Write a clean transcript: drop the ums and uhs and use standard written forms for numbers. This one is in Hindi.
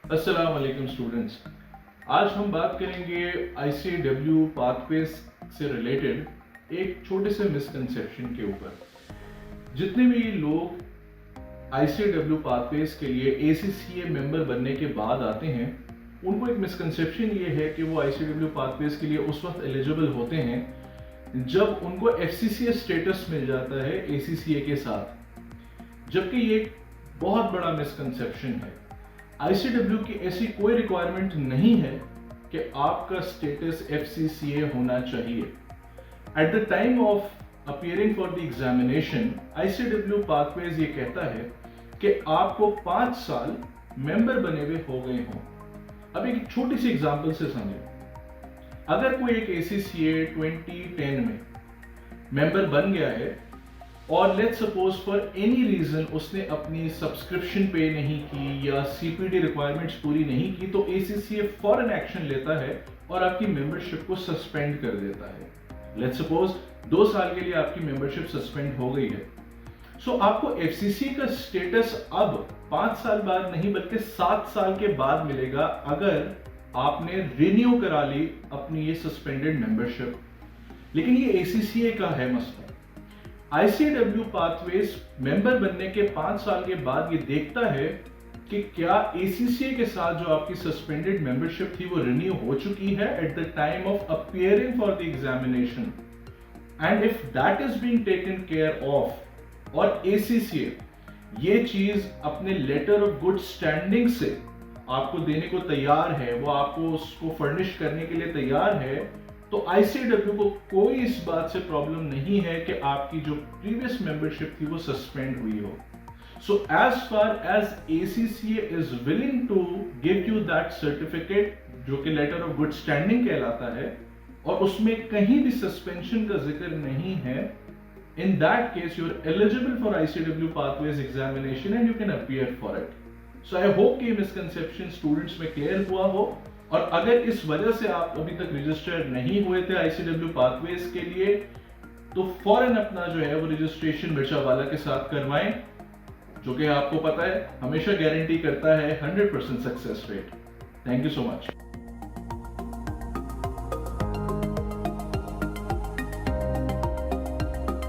अस्सलाम वालेकुम स्टूडेंट्स। आज हम बात करेंगे ICAW पाथवेज से रिलेटेड एक छोटे से मिसकंसेप्शन के ऊपर। जितने भी लोग ICAW पाथवेज के लिए ACCA मेंबर बनने के बाद आते हैं, उनको एक मिसकंसेप्शन ये है कि वो ICAW पाथवेज के लिए उस वक्त एलिजिबल होते हैं जब उनको FCCA स्टेटस मिल जाता है ACCA के साथ, जबकि ये एक बहुत बड़ा मिसकंसेप्शन है। ICAW की ऐसी कोई रिक्वायरमेंट नहीं है कि आपका स्टेटस FCCA होना चाहिए। At the time of appearing for the examination, ICAW pathways ये कहता है कि आपको 5 साल मेंबर बने हुए हो गए हों। अब एक छोटी सी एग्जांपल से समझें। अगर कोई एक ACCA 2010 में मेंबर बन गया है और let's suppose for any reason उसने अपनी सब्सक्रिप्शन पे नहीं की या CPD रिक्वायरमेंट्स पूरी नहीं की, तो ACCA फॉरन एक्शन लेता है और आपकी मेंबरशिप को सस्पेंड कर देता है। लेट्स सपोज 2 साल के लिए आपकी मेंबरशिप सस्पेंड हो गई है। सो आपको FCCA का स्टेटस अब 5 साल बाद नहीं बल्कि 7 साल के बाद मिलेगा अगर आपने रिन्यू करा ली अपनी ये सस्पेंडेड मेंबरशिप। लेकिन ये ACCA का है मसला। ICAW पाथवेज मेंबर बनने के 5 साल के बाद ये देखता है कि क्या ACCA के साथ जो आपकी सस्पेंडेड मेंबरशिप थी वो रिन्यू हो चुकी है at the time of appearing for the examination, and if that is being taken care of और ACCA ये चीज अपने लेटर ऑफ गुड स्टैंडिंग से आपको देने को तैयार है, वो आपको उसको फर्निश करने के लिए तैयार है, तो ICAW को कोई इस बात से प्रॉब्लम नहीं है कि आपकी जो प्रीवियस मेंबरशिप थी वो सस्पेंड हुई हो। So as far as ACCA is willing to give you that certificate, जो कि लेटर ऑफ गुड स्टैंडिंग कहलाता है, और उसमें कहीं भी सस्पेंशन का जिक्र नहीं है, in that case you are eligible for ICAW pathways examination and you can appear for it. So I hope कि मिसकंसेप्शन स्टूडेंट्स में क्लियर हुआ हो, और अगर इस वजह से आप अभी तक रजिस्टर नहीं हुए थे ICAW पाथवेज के लिए, तो फौरन अपना जो है वो रजिस्ट्रेशन मिर्चा वाला के साथ करवाएं, जो कि आपको पता है हमेशा गारंटी करता है 100% success rate. Thank you so much.